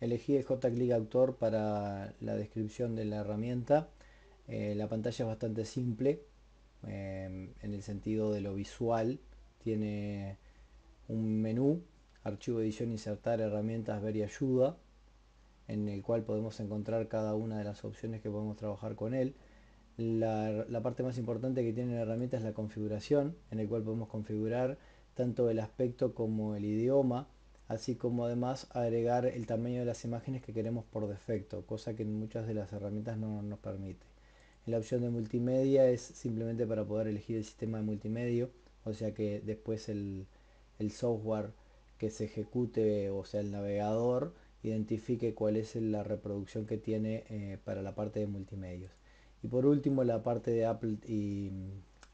Elegí el JClick Autor para la descripción de la herramienta. La pantalla es bastante simple en el sentido de lo visual. Tiene un menú, archivo, edición, insertar, herramientas, ver y ayuda, en el cual podemos encontrar cada una de las opciones que podemos trabajar con él. La parte más importante que tiene la herramienta es la configuración, en el cual podemos configurar tanto el aspecto como el idioma, así como además agregar el tamaño de las imágenes que queremos por defecto, cosa que en muchas de las herramientas no nos permite. En la opción de multimedia es simplemente para poder elegir el sistema de multimedia, o sea que después el software que se ejecute, o sea el navegador, identifique cuál es la reproducción que tiene para la parte de multimedia. Y por último, la parte de Apple y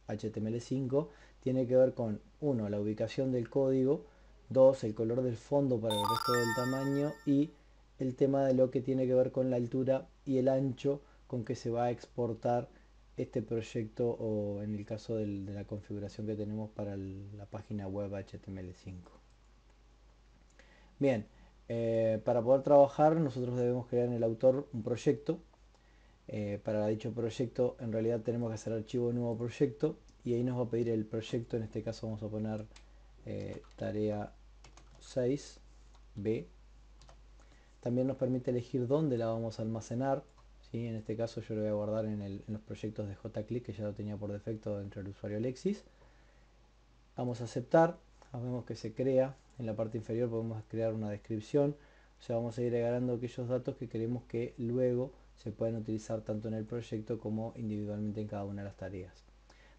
HTML5 tiene que ver con, uno, la ubicación del código, dos, el color del fondo para el resto del tamaño y el tema de lo que tiene que ver con la altura y el ancho con que se va a exportar este proyecto, o en el caso de la configuración que tenemos para la página web HTML5. Bien, para poder trabajar nosotros debemos crear en el autor un proyecto. Para dicho proyecto en realidad tenemos que hacer archivo nuevo proyecto y ahí nos va a pedir el proyecto. En este caso vamos a poner tarea 6b. También nos permite elegir dónde la vamos a almacenar, ¿sí? En este caso yo lo voy a guardar en los proyectos de JClick, que ya lo tenía por defecto dentro del usuario Alexis. Vamos a aceptar, vemos que se crea. En la parte inferior podemos crear una descripción, o sea, vamos a ir agregando aquellos datos que queremos que luego se puedan utilizar tanto en el proyecto como individualmente en cada una de las tareas.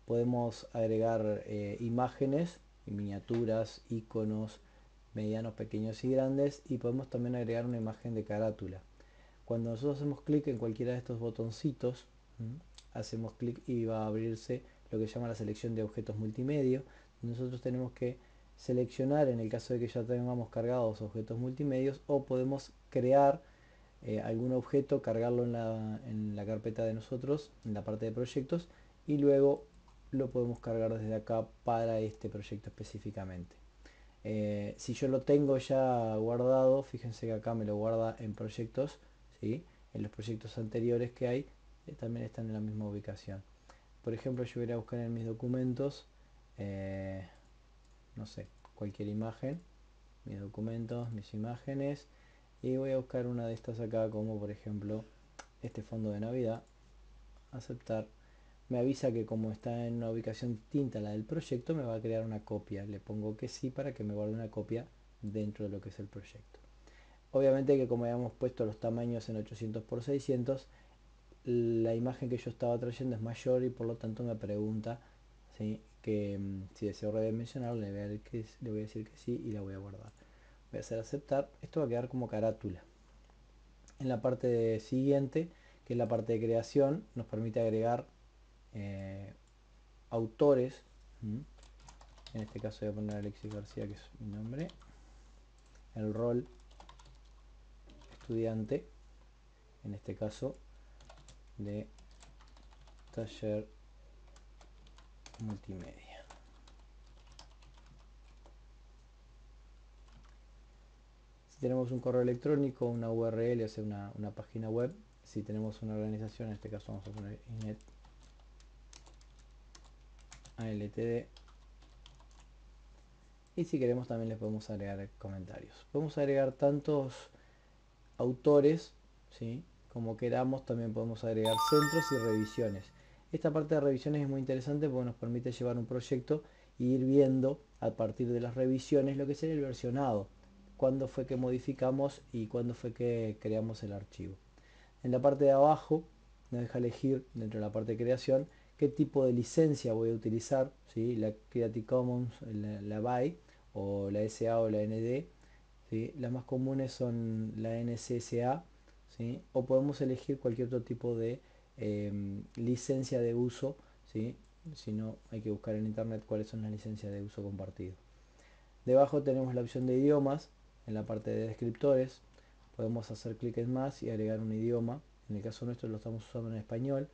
Podemos agregar imágenes, miniaturas, iconos, medianos, pequeños y grandes, y podemos también agregar una imagen de carátula. Cuando nosotros hacemos clic en cualquiera de estos botoncitos, hacemos clic y va a abrirse lo que se llama la selección de objetos multimedia. Nosotros tenemos que seleccionar, en el caso de que ya tengamos cargados objetos multimedia, o podemos crear algún objeto, cargarlo en la carpeta de nosotros, en la parte de proyectos, y luego lo podemos cargar desde acá para este proyecto específicamente. Si yo lo tengo ya guardado, fíjense que acá me lo guarda en proyectos, ¿sí? En los proyectos anteriores que hay también están en la misma ubicación. Por ejemplo, yo voy a buscar en mis documentos, eh, no sé, cualquier imagen, mis documentos, mis imágenes, y voy a buscar una de estas acá, como por ejemplo este fondo de Navidad. Aceptar. Me avisa que como está en una ubicación distinta a la del proyecto, me va a crear una copia. Le pongo que sí para que me guarde una copia dentro de lo que es el proyecto. Obviamente que como habíamos puesto los tamaños en 800 por 600, la imagen que yo estaba trayendo es mayor y por lo tanto me pregunta, ¿sí? Que si deseo redimensionar, le voy a decir que sí y la voy a guardar. Voy a hacer aceptar. Esto va a quedar como carátula. En la parte siguiente, que es la parte de creación, nos permite agregar eh, autores. En este caso voy a poner Alexis García, que es mi nombre. El rol estudiante, en este caso de taller multimedia. Si tenemos un correo electrónico, una URL, o sea una página web, si tenemos una organización, en este caso vamos a poner INET ALTD, y si queremos también le podemos agregar comentarios. Podemos agregar tantos autores, ¿sí? Como queramos. También podemos agregar centros y revisiones. Esta parte de revisiones es muy interesante porque nos permite llevar un proyecto e ir viendo a partir de las revisiones lo que sería el versionado, cuándo fue que modificamos y cuándo fue que creamos el archivo. En la parte de abajo nos deja elegir, dentro de la parte de creación, qué tipo de licencia voy a utilizar, ¿sí? La Creative Commons, la BY o la SA o la ND. ¿Sí? Las más comunes son la NCSA, ¿sí? O podemos elegir cualquier otro tipo de licencia de uso, ¿sí? Si no, hay que buscar en internet cuáles son las licencias de uso compartido. Debajo tenemos la opción de idiomas. En la parte de descriptores podemos hacer clic en más y agregar un idioma. En el caso nuestro lo estamos usando en español.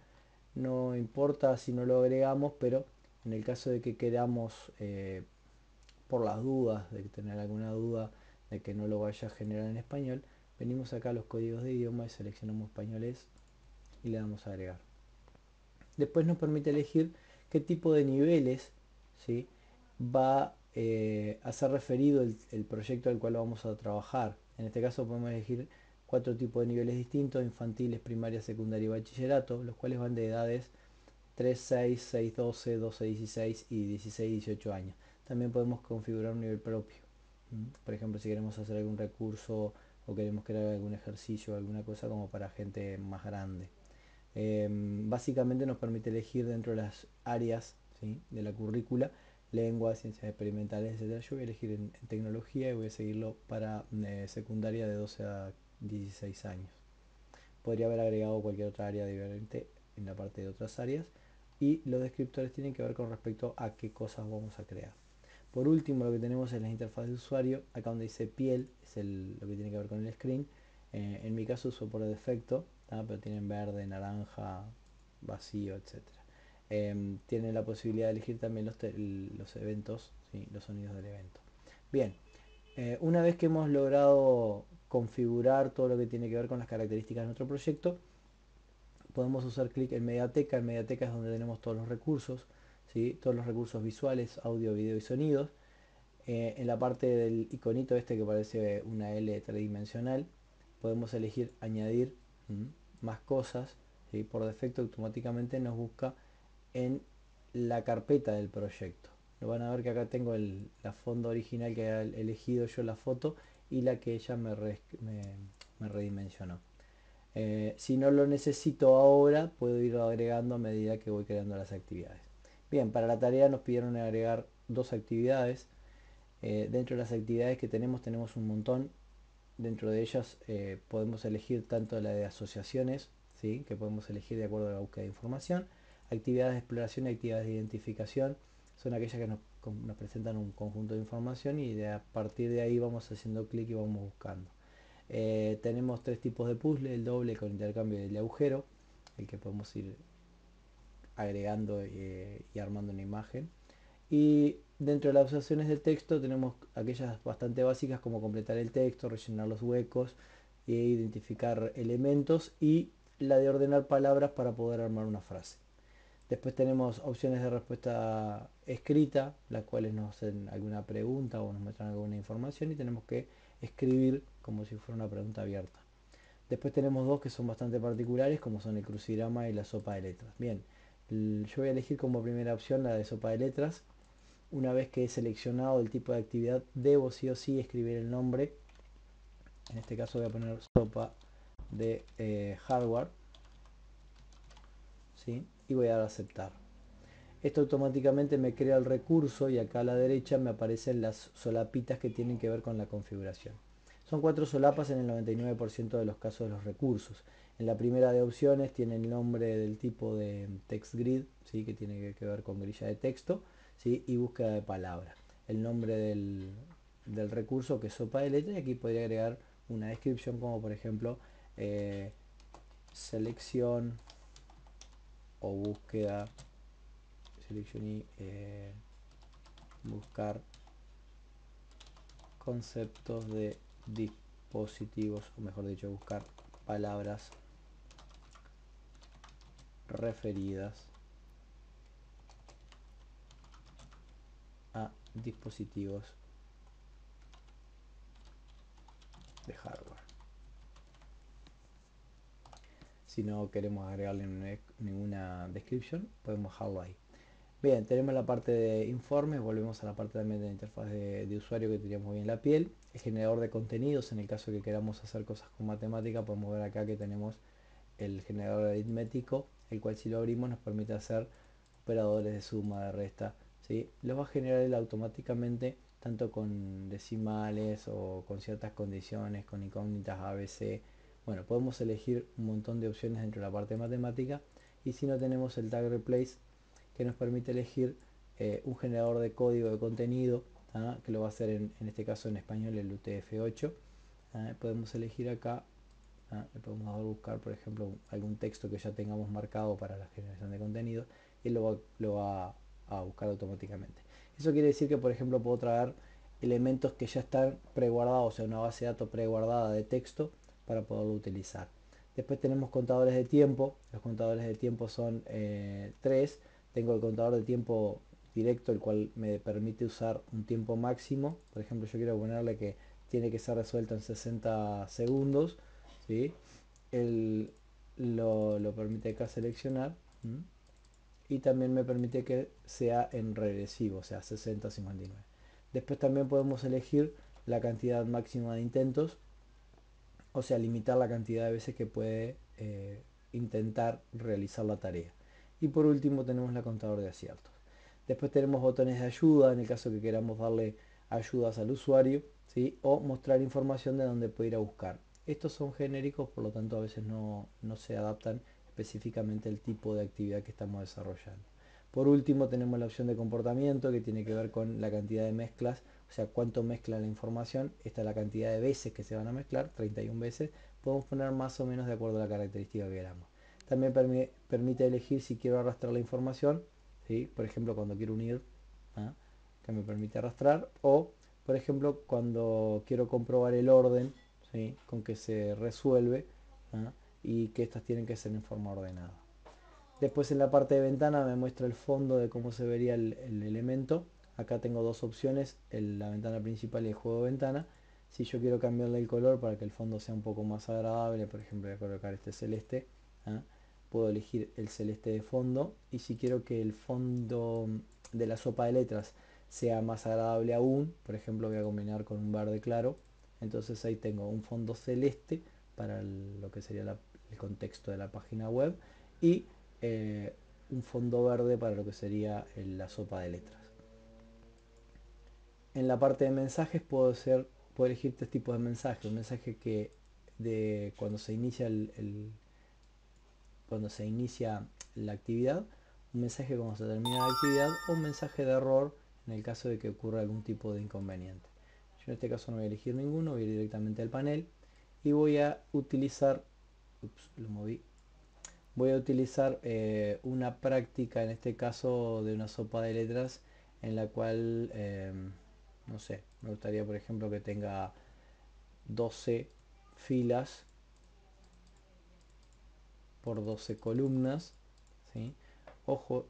No importa si no lo agregamos, pero en el caso de que queramos, por las dudas, de tener alguna duda de que no lo vaya a generar en español, Venimos acá a los códigos de idioma y seleccionamos españolés y le damos a agregar. Después nos permite elegir qué tipo de niveles, ¿sí?, va a ser referido el proyecto al cual vamos a trabajar. En este caso podemos elegir 4 tipos de niveles distintos: infantiles, primaria, secundaria y bachillerato, los cuales van de edades 3, 6, 6, 12, 12, 16 y 16, 18 años. También podemos configurar un nivel propio. Por ejemplo, si queremos hacer algún recurso o queremos crear algún ejercicio o alguna cosa como para gente más grande. Básicamente nos permite elegir dentro de las áreas, ¿sí?, de la currícula: lengua, ciencias experimentales, etc. Yo voy a elegir en tecnología y voy a seguirlo para secundaria de 12 a 16 años. Podría haber agregado cualquier otra área diferente en la parte de otras áreas, y los descriptores tienen que ver con respecto a qué cosas vamos a crear. Por último, lo que tenemos es la interfaz de usuario. Acá donde dice piel es lo que tiene que ver con el screen. En mi caso uso por defecto, pero tienen verde, naranja, vacío, etcétera. Tienen la posibilidad de elegir también los eventos, ¿sí?, los sonidos del evento. Bien, una vez que hemos logrado configurar todo lo que tiene que ver con las características de nuestro proyecto, podemos usar clic en Mediateca. En Mediateca es donde tenemos todos los recursos, ¿sí?, todos los recursos visuales, audio, video y sonidos. En la parte del iconito este que parece una L tridimensional, podemos elegir añadir más cosas, ¿sí? Por defecto automáticamente nos busca en la carpeta del proyecto. Lo van a ver que acá tengo la fondo original que he elegido yo, la foto, y la que ella me redimensionó. Si no lo necesito ahora, puedo ir agregando a medida que voy creando las actividades. Bien, para la tarea nos pidieron agregar 2 actividades. Dentro de las actividades que tenemos un montón. Dentro de ellas podemos elegir tanto la de asociaciones, ¿sí?, que podemos elegir de acuerdo a la búsqueda de información. Actividades de exploración y actividades de identificación son aquellas que nos presentan un conjunto de información, y a partir de ahí vamos haciendo clic y vamos buscando. Tenemos 3 tipos de puzzle: el doble con intercambio y el de agujero, el que podemos ir agregando y armando una imagen. Y dentro de las opciones de texto tenemos aquellas bastante básicas, como completar el texto, rellenar los huecos, identificar elementos, y la de ordenar palabras para poder armar una frase. Después tenemos opciones de respuesta escrita, las cuales nos hacen alguna pregunta o nos muestran alguna información y tenemos que escribir como si fuera una pregunta abierta. Después tenemos 2 que son bastante particulares, como son el crucigrama y la sopa de letras. Bien, yo voy a elegir como primera opción la de sopa de letras. Una vez que he seleccionado el tipo de actividad, debo sí o sí escribir el nombre. En este caso voy a poner sopa de hardware, ¿sí?, y voy a dar a aceptar. Esto automáticamente me crea el recurso, y acá a la derecha me aparecen las solapitas que tienen que ver con la configuración. Son 4 solapas en el 99% de los casos de los recursos. En la primera de opciones tiene el nombre del tipo de text grid, ¿sí?, que tiene que ver con grilla de texto, ¿sí?, y búsqueda de palabras. El nombre del recurso, que es sopa de letra, y aquí podría agregar una descripción como por ejemplo selección o búsqueda, selección y buscar conceptos de dispositivos, o mejor dicho, buscar palabras referidas a dispositivos de hardware. Si no queremos agregarle ninguna descripción, podemos dejarlo ahí. Bien, tenemos la parte de informes. Volvemos a la parte también de la interfaz de usuario que teníamos bien en la piel. El generador de contenidos: en el caso que queramos hacer cosas con matemática, podemos ver acá que tenemos el generador aritmético, el cual si lo abrimos nos permite hacer operadores de suma, de resta, ¿sí? Los va a generar él automáticamente, tanto con decimales o con ciertas condiciones, con incógnitas, ABC. Bueno, podemos elegir un montón de opciones dentro de la parte de matemática. Y si no, tenemos el tag replace, que nos permite elegir un generador de código de contenido, que lo va a hacer en este caso en español el UTF-8. Podemos elegir acá, le podemos dar a buscar por ejemplo algún texto que ya tengamos marcado para la generación de contenido, y lo va a buscar automáticamente. Eso quiere decir que por ejemplo puedo traer elementos que ya están preguardados, o sea, una base de datos preguardada de texto, para poderlo utilizar. Después tenemos contadores de tiempo. Los contadores de tiempo son 3. Tengo el contador de tiempo directo, el cual me permite usar un tiempo máximo. Por ejemplo, yo quiero ponerle que tiene que ser resuelto en 60 segundos, ¿sí? Él lo permite acá seleccionar. Y también me permite que sea en regresivo, o sea, 60-59. Después también podemos elegir la cantidad máxima de intentos, o sea, limitar la cantidad de veces que puede intentar realizar la tarea. Y por último tenemos la contador de aciertos. Después tenemos botones de ayuda en el caso que queramos darle ayudas al usuario, ¿sí? O mostrar información de donde puede ir a buscar. Estos son genéricos, por lo tanto a veces no se adaptan específicamente al tipo de actividad que estamos desarrollando. Por último tenemos la opción de comportamiento, que tiene que ver con la cantidad de mezclas, o sea, cuánto mezcla la información. Esta es la cantidad de veces que se van a mezclar, 31 veces. Podemos poner más o menos de acuerdo a la característica que queramos. También permite elegir si quiero arrastrar la información, ¿sí? Por ejemplo, cuando quiero unir, ¿ah? Que me permite arrastrar, o por ejemplo cuando quiero comprobar el orden, ¿sí? Con que se resuelve, ¿ah? Y que estas tienen que ser en forma ordenada. Después en la parte de ventana me muestra el fondo de cómo se vería el elemento. Acá tengo dos opciones, la ventana principal y el juego de ventana. Si yo quiero cambiarle el color para que el fondo sea un poco más agradable, por ejemplo voy a colocar este celeste, ¿ah? Puedo elegir el celeste de fondo, y si quiero que el fondo de la sopa de letras sea más agradable aún, por ejemplo voy a combinar con un verde claro, entonces ahí tengo un fondo celeste para lo que sería el contexto de la página web, y un fondo verde para lo que sería la sopa de letras. En la parte de mensajes puedo elegir tres tipos de mensajes. Un mensaje que cuando se inicia cuando se inicia la actividad, un mensaje cuando se termina la actividad, o un mensaje de error en el caso de que ocurra algún tipo de inconveniente. Yo en este caso no voy a elegir ninguno, voy a ir directamente al panel y voy a utilizar, lo moví, voy a utilizar una práctica, en este caso de una sopa de letras, en la cual, no sé, me gustaría por ejemplo que tenga 12 filas por 12 columnas, ¿sí? Ojo,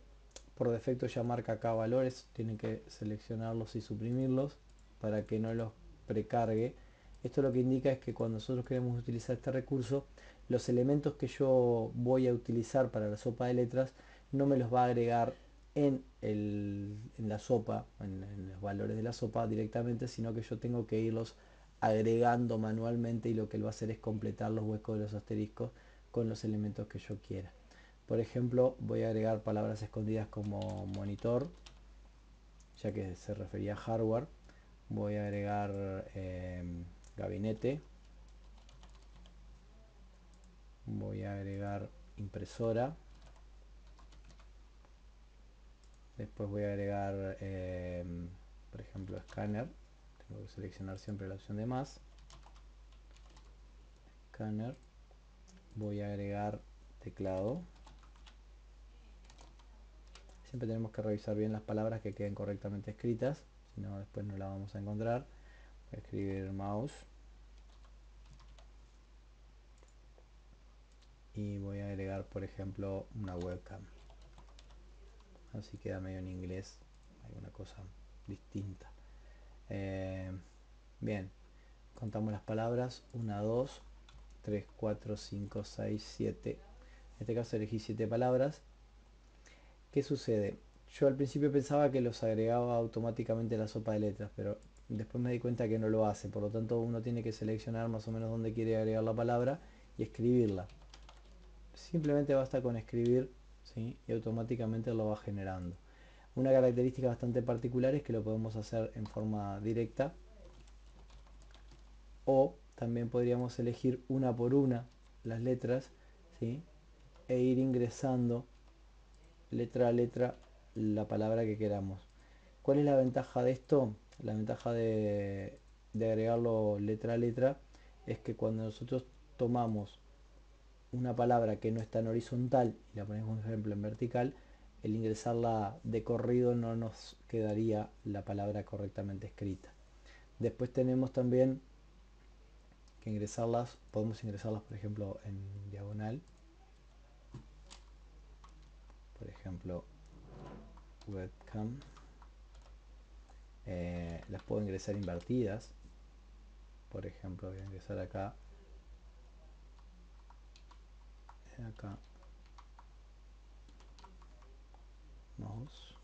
por defecto ya marca acá valores, tienen que seleccionarlos y suprimirlos para que no los precargue. Esto lo que indica es que cuando nosotros queremos utilizar este recurso, los elementos que yo voy a utilizar para la sopa de letras no me los va a agregar en la sopa, en los valores de la sopa directamente, sino que yo tengo que irlos agregando manualmente, y lo que él va a hacer es completar los huecos de los asteriscos con los elementos que yo quiera. Por ejemplo, voy a agregar palabras escondidas como monitor, ya que se refería a hardware. Voy a agregar gabinete. Voy a agregar impresora. Después voy a agregar, por ejemplo, escáner. Tengo que seleccionar siempre la opción de más. Escáner. Voy a agregar teclado. Siempre tenemos que revisar bien las palabras que queden correctamente escritas, si no después no la vamos a encontrar. Voy a escribir mouse. Y voy a agregar por ejemplo una webcam, así queda medio en inglés, alguna cosa distinta. Bien, contamos las palabras: 1, 2, 3, 4, 5, 6, 7. En este caso elegí 7 palabras. ¿Qué sucede? Yo al principio pensaba que los agregaba automáticamente a la sopa de letras, pero después me di cuenta que no lo hace. Por lo tanto, uno tiene que seleccionar más o menos dónde quiere agregar la palabra y escribirla. Simplemente basta con escribir, ¿sí? Y automáticamente lo va generando. Una característica bastante particular es que lo podemos hacer en forma directa, o también podríamos elegir una por una las letras, ¿sí? E ir ingresando letra a letra la palabra que queramos. ¿Cuál es la ventaja de esto? La ventaja de agregarlo letra a letra es que cuando nosotros tomamos una palabra que no está en horizontal y la ponemos, por ejemplo, en vertical, el ingresarla de corrido no nos quedaría la palabra correctamente escrita. Después tenemos también que ingresarlas, podemos ingresarlas por ejemplo en diagonal, por ejemplo webcam, las puedo ingresar invertidas, por ejemplo voy a ingresar acá, mouse,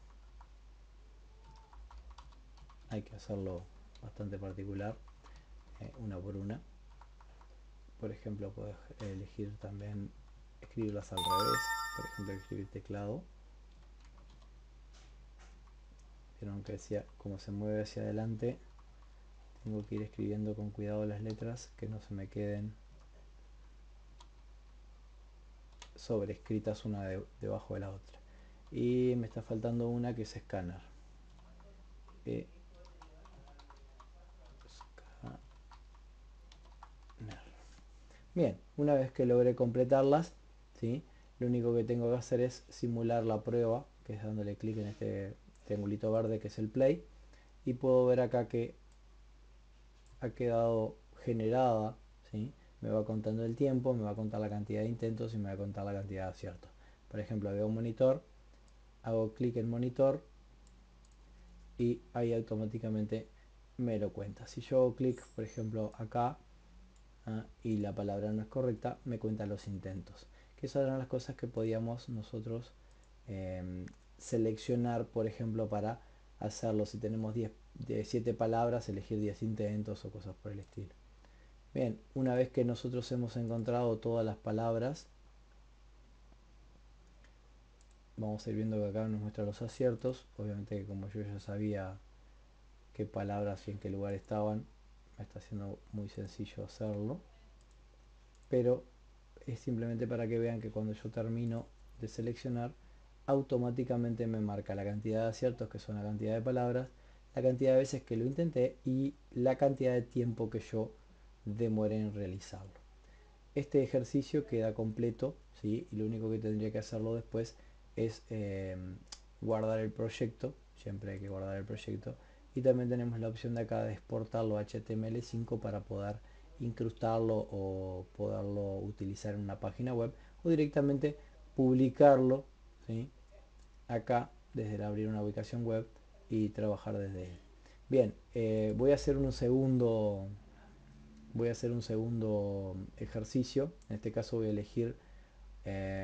hay que hacerlo bastante particular, una por una. Por ejemplo puedo elegir también escribirlas al revés, por ejemplo escribir teclado. Vieron que decía como se mueve hacia adelante, tengo que ir escribiendo con cuidado las letras que no se me queden sobrescritas una debajo de la otra. Y me está faltando una que es escáner. Bien, una vez que logré completarlas, ¿sí? Lo único que tengo que hacer es simular la prueba, que es dándole clic en este triangulito verde que es el play, y puedo ver acá que ha quedado generada, ¿sí? Me va contando el tiempo, me va a contar la cantidad de intentos y me va a contar la cantidad de aciertos. Por ejemplo, veo un monitor, hago clic en monitor y ahí automáticamente me lo cuenta. Si yo hago clic, por ejemplo, acá, y la palabra no es correcta, me cuenta los intentos. Que esas eran las cosas que podíamos nosotros seleccionar, por ejemplo, para hacerlo. Si tenemos 7 palabras, elegir 10 intentos o cosas por el estilo. Bien, una vez que nosotros hemos encontrado todas las palabras, vamos a ir viendo que acá nos muestra los aciertos. Obviamente que como yo ya sabía qué palabras y en qué lugar estaban, me está siendo muy sencillo hacerlo. Pero es simplemente para que vean que cuando yo termino de seleccionar, automáticamente me marca la cantidad de aciertos, que son la cantidad de palabras, la cantidad de veces que lo intenté y la cantidad de tiempo que yo demoré en realizarlo. Este ejercicio queda completo, ¿sí? Y lo único que tendría que hacerlo después es guardar el proyecto, siempre hay que guardar el proyecto, y también tenemos la opción de acá de exportarlo a HTML5 para poder incrustarlo o poderlo utilizar en una página web o directamente publicarlo, ¿sí? Acá desde el abrir una ubicación web y trabajar desde él. Bien, voy a hacer un segundo ejercicio. En este caso voy a elegir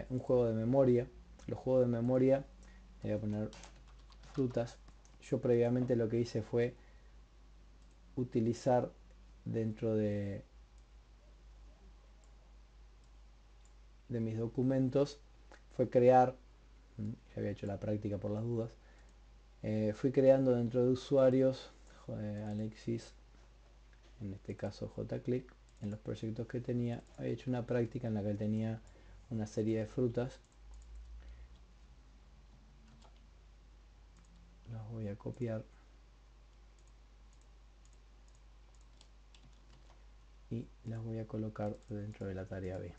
un juego de memoria. Los juegos de memoria, voy a poner frutas. Yo previamente lo que hice fue utilizar dentro de mis documentos, fue crear, ya había hecho la práctica por las dudas, fui creando dentro de usuarios, Alexis, en este caso JClick, en los proyectos que tenía, había hecho una práctica en la que él tenía una serie de frutas. Las voy a copiar y las voy a colocar dentro de la tarea B.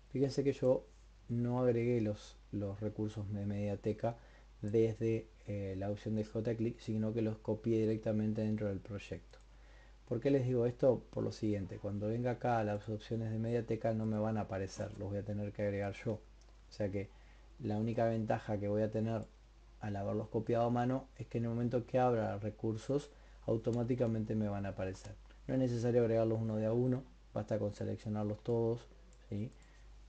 Fíjense que yo no agregué los recursos de Mediateca desde la opción de JClick, sino que los copié directamente dentro del proyecto. ¿Por qué les digo esto? Por lo siguiente, cuando venga acá las opciones de Mediateca no me van a aparecer, los voy a tener que agregar yo. O sea que la única ventaja que voy a tener al haberlos copiado a mano es que en el momento que abra recursos automáticamente me van a aparecer. No es necesario agregarlos uno de a uno, basta con seleccionarlos todos, ¿sí?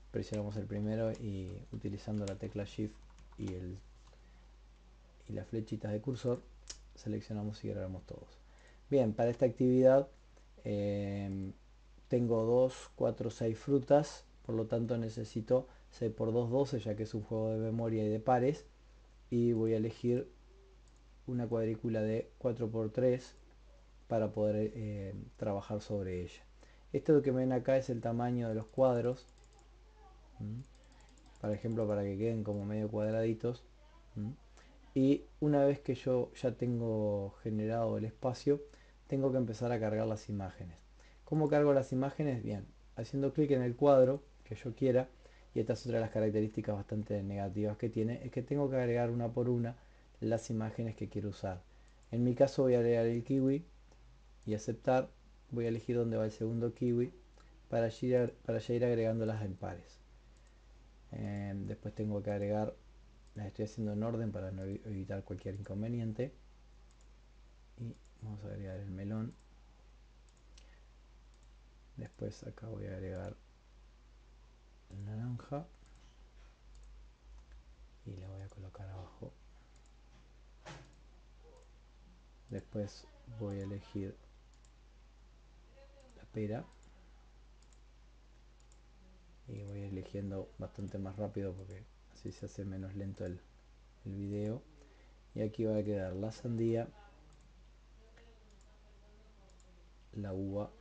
Presionamos el primero y utilizando la tecla Shift y las flechitas de cursor seleccionamos y agregamos todos. Bien, para esta actividad tengo 2, 4, 6 frutas, por lo tanto necesito 6 por 2, 12, ya que es un juego de memoria y de pares, y voy a elegir una cuadrícula de 4 por 3 para poder trabajar sobre ella. Esto que ven acá es el tamaño de los cuadros, por ejemplo, para que queden como medio cuadraditos. Y una vez que yo ya tengo generado el espacio, tengo que empezar a cargar las imágenes. ¿Cómo cargo las imágenes? Bien, haciendo clic en el cuadro que yo quiera, y esta es otra de las características bastante negativas que tiene, es que tengo que agregar una por una las imágenes que quiero usar. En mi caso voy a agregar el kiwi y aceptar, voy a elegir dónde va el segundo kiwi para ya ir agregándolas en pares. Después tengo que agregar, las estoy haciendo en orden para no evitar cualquier inconveniente. Y vamos a agregar el melón. Después acá voy a agregar el naranja y le voy a colocar abajo. Después voy a elegir la pera y voy eligiendo bastante más rápido porque así se hace menos lento el video. Y aquí va a quedar la sandía, la uva.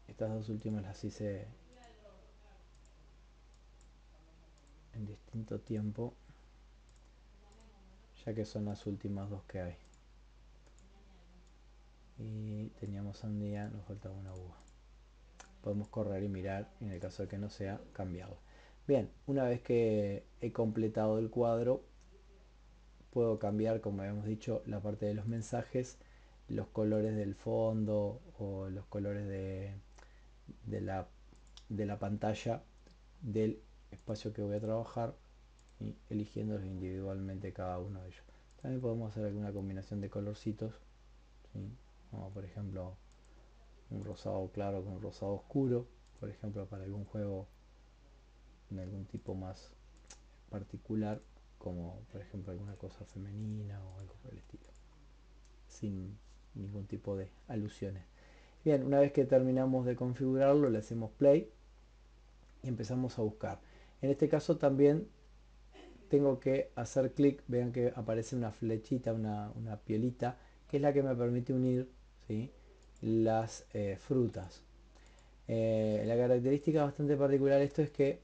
Estas dos últimas las hice en distinto tiempo, ya que son las últimas dos que hay. Y teníamos sandía, nos faltaba una uva. Podemos correr y mirar, y en el caso de que no sea, cambiarla. Bien, una vez que he completado el cuadro, puedo cambiar, como habíamos dicho, la parte de los mensajes, los colores del fondo o los colores de la pantalla del espacio que voy a trabajar, y eligiéndolos individualmente cada uno de ellos. También podemos hacer alguna combinación de colorcitos, ¿sí? Como por ejemplo un rosado claro con un rosado oscuro, por ejemplo para algún juego de algún tipo más particular, como por ejemplo alguna cosa femenina o algo por el estilo, sin ningún tipo de alusiones. Bien, una vez que terminamos de configurarlo, le hacemos play y empezamos a buscar. En este caso también tengo que hacer clic, vean que aparece una flechita, una piolita, que es la que me permite unir, ¿sí?, las frutas. La característica bastante particular de esto es que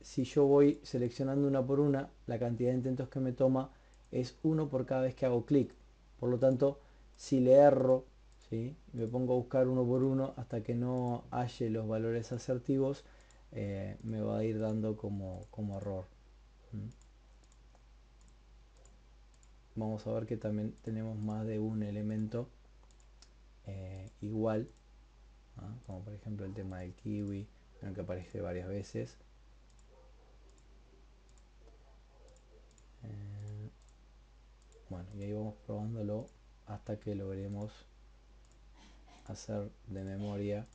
si yo voy seleccionando una por una, la cantidad de intentos que me toma es uno por cada vez que hago clic. Por lo tanto, si le erro, ¿sí?, me pongo a buscar uno por uno hasta que no halle los valores asertivos, me va a ir dando como error. Vamos a ver que también tenemos más de un elemento igual, ¿ah? Como por ejemplo el tema del kiwi, que aparece varias veces. Bueno, y ahí vamos probándolo hasta que logremos hacer de memoria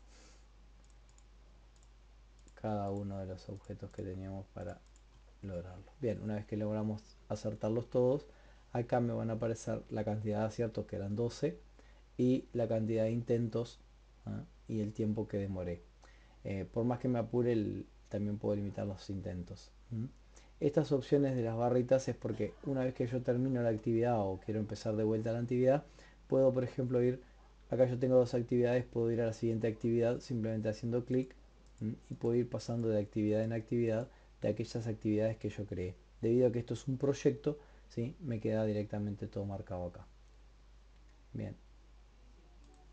cada uno de los objetos que teníamos para lograrlo. Bien, una vez que logramos acertarlos todos, acá me van a aparecer la cantidad de aciertos, que eran 12, y la cantidad de intentos, ¿ah?, y el tiempo que demoré. Por más que me apure, también puedo limitar los intentos. Estas opciones de las barritas es porque una vez que yo termino la actividad o quiero empezar de vuelta a la actividad, puedo por ejemplo ir, acá yo tengo dos actividades, puedo ir a la siguiente actividad simplemente haciendo clic, y puedo ir pasando de actividad en actividad de aquellas actividades que yo creé. Debido a que esto es un proyecto, ¿sí?, me queda directamente todo marcado acá. Bien,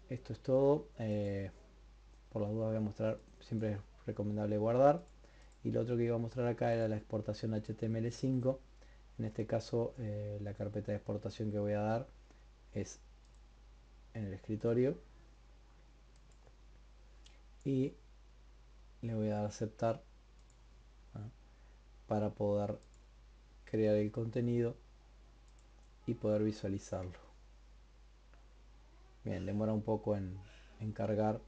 esto es todo. Por las dudas voy a mostrar, siempre es recomendable guardar. Y lo otro que iba a mostrar acá era la exportación HTML5. En este caso la carpeta de exportación que voy a dar es en el escritorio y le voy a dar a aceptar, ¿ah?, para poder crear el contenido y poder visualizarlo. Bien, demora un poco en cargar.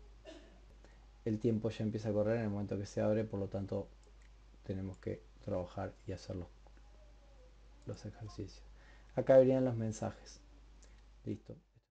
El tiempo ya empieza a correr en el momento que se abre, por lo tanto tenemos que trabajar y hacer los ejercicios. Acá verían los mensajes. Listo.